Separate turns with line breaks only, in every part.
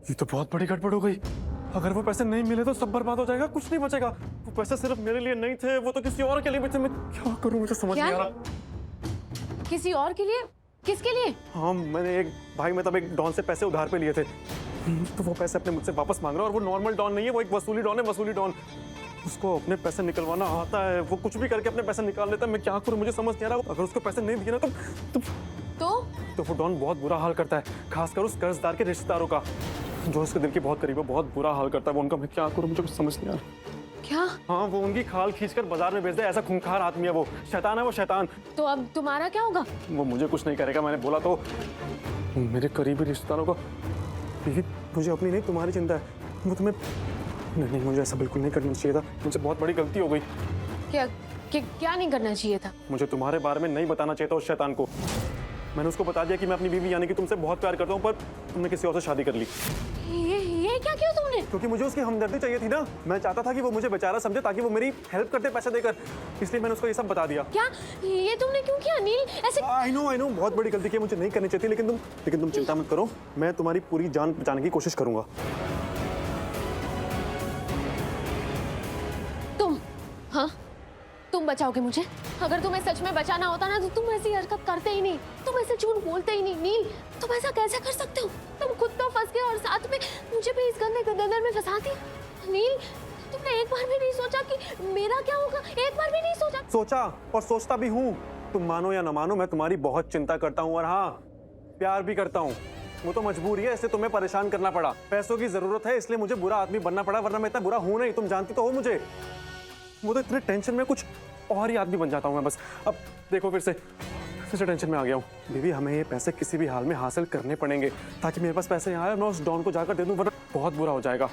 ये तो बहुत बड़ी गड़बड़ हो गई। अगर वो पैसे नहीं मिले तो सब बर्बाद हो जाएगा, कुछ नहीं बचेगा। वो पैसे सिर्फ मेरे लिए नहीं थे, वो तो किसी और के लिए भी थे। मैं क्या करूं, मुझे समझ नहीं आ रहा।
किसी और के लिए? किसके लिए?
हाँ, मैंने एक भाई मैं तब एक डॉन से पैसे उधार पे लिए थे, तो वो पैसे अपने मुझसे वापस मांग रहा है। और वो नॉर्मल डॉन नहीं है, वो एक वसूली डॉन है, वसूली डॉन। उसको अपने पैसे निकलवाना आता है, वो कुछ भी करके अपने पैसे निकाल लेता है। मैं क्या करूं, मुझे समझ नहीं आ रहा। अगर उसको पैसे नहीं दिए ना तो वो डॉन बहुत बुरा हाल करता है, खासकर उस कर्जदार के रिश्तेदारों का, जो उसके दिल के बहुत करीब है। बहुत बुरा हाल करता है वो उनका। मैं क्या करूं, मुझे कुछ समझ नहीं आ रहा।
क्या?
हाँ, वो उनकी खाल खींचकर बाजार में बेच दे, ऐसा खूंखार आदमी है वो। शैतान है वो, शैतान।
तो अब तुम्हारा क्या होगा?
वो मुझे कुछ नहीं करेगा, मैंने बोला तो। मेरे करीबी रिश्तेदारों का बीवी, मुझे अपनी नहीं तुम्हारी चिंता है। वो तुम्हें नहीं, मुझे ऐसा बिल्कुल नहीं करना चाहिए था। मुझसे बहुत बड़ी गलती हो गई।
क्या नहीं करना चाहिए था?
मुझे तुम्हारे बारे में नहीं बताना चाहिए था उस शैतान को। मैंने उसको बता दिया कि मैं अपनी बीवी यानी कि तुमसे बहुत प्यार करता हूँ, पर तुमने किसी और से शादी कर ली।
ये क्या किया तुमने?
क्योंकि मुझे उसकी हमदर्दी चाहिए थी ना। मैं चाहता था कि वो मुझे बेचारा समझे, ताकि वो मेरी हेल्प करते पैसे देकर। इसलिए मैंने उसको ये सब बता दिया।
क्या ये तुमने क्यों किया नील? ऐसे
आई नो बहुत बड़ी गलती की, मुझे नहीं करनी चाहिए थी। लेकिन तुम चिंता मत करो, मैं तुम्हारी पूरी जान बचाने की कोशिश करूंगा।
हाँ, तुम बचाओगे मुझे? अगर तुम्हें सच में बचाना होता ना तो तुम ऐसी हरकत करते ही नहीं, तुम ऐसे झूठ बोलते ही नहीं। नील, तुम ऐसा कैसे कर सकते हो? तुम खुद तो फंस गए और साथ में मुझे भी इस गंदे गदर में फंसा दिया। नील, तुमने एक बार भी नहीं सोचा कि मेरा क्या होगा? एक बार भी नहीं सोचा?
सोचा और सोचता भी हूँ। तुम मानो या न मानो, मैं तुम्हारी बहुत चिंता करता हूँ, और हाँ, प्यार भी करता हूँ। वो तो मजबूरी है, इसलिए तुम्हें परेशान करना पड़ा। पैसों की जरूरत है, इसलिए मुझे बुरा आदमी बनना पड़ा, वरना मैं इतना बुरा हूं नहीं। तुम जानती तो हो मुझे। वो तो इतने टेंशन में कुछ और ही आदमी बन जाता हूँ मैं बस। अब देखो, फिर से टेंशन में आ गया हूँ। बीवी, हमें ये पैसे किसी भी हाल में हासिल करने पड़ेंगे, ताकि मेरे पास पैसे यहाँ आए, मैं उस डॉन को जाकर दे दूँ, वरना बहुत बुरा हो जाएगा।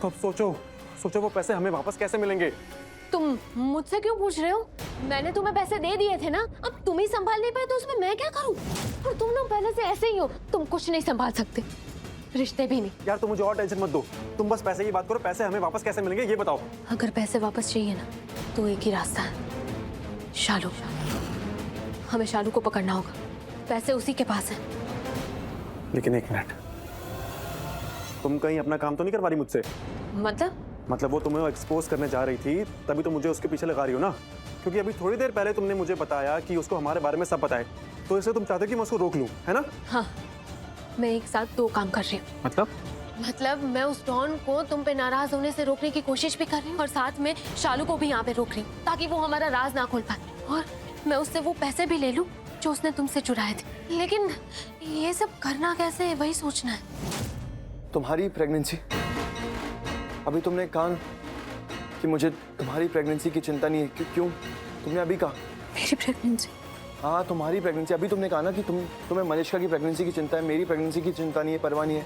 तो अब सोचो वो पैसे हमें वापस कैसे मिलेंगे?
तुम मुझसे क्यों पूछ रहे हो? मैंने तुम्हें पैसे दे दिए थे ना, अब तुम ही संभाल नहीं पाए तो उसमें मैं क्या करूं? और तुम लोग पहले से ऐसे ही हो, तुम कुछ नहीं संभाल सकते, रिश्ते भी नहीं।
यार, तुम मुझे और टेंशन मत दो, तुम बस पैसे की बात करो। पैसे हमें वापस कैसे मिलेंगे ये बताओ।
अगर पैसे वापस चाहिए ना तो एक ही रास्ता है, शालू। हमें शालू को पकड़ना होगा, पैसे उसी के पास है।
लेकिन एक मिनट, तुम कहीं अपना काम तो नहीं करवा रही मुझसे? मतलब वो तुम्हें एक्सपोज करने जा रही थी, तभी तो मुझे उसके पीछे लगा रही हो ना? क्योंकि अभी थोड़ी देर पहले तुमने मुझे बताया कि उसको हमारे बारे में सब पता है, तो इसलिए तुम चाहते हो कि मैं उसको रोक लूं, है ना?
हाँ, मैं एक साथ दो काम कर रही हूँ। मतलब मैं उस डॉन को तुम पे नाराज होने से रोकने की कोशिश भी कर रही हूँ, और साथ में शालू को भी यहाँ पे रोक रही हूँ, ताकि वो हमारा राज ना खोल पाए, और मैं उससे वो पैसे भी ले लूँ जो उसने तुमसे चुराए थे। लेकिन ये सब करना कैसे है, वही सोचना है।
तुम्हारी प्रेगनेंसी, अभी तुमने कहा कि मुझे तुम्हारी प्रेगनेंसी की चिंता नहीं है। क्यों? तुमने अभी कहा
मेरी प्रेगनेंसी?
हाँ, तुम्हारी प्रेगनेंसी। अभी तुमने कहा ना कि तुम्हें मनीषा की प्रेगनेंसी की चिंता है, मेरी प्रेगनेंसी की चिंता नहीं है, परवाह नहीं है।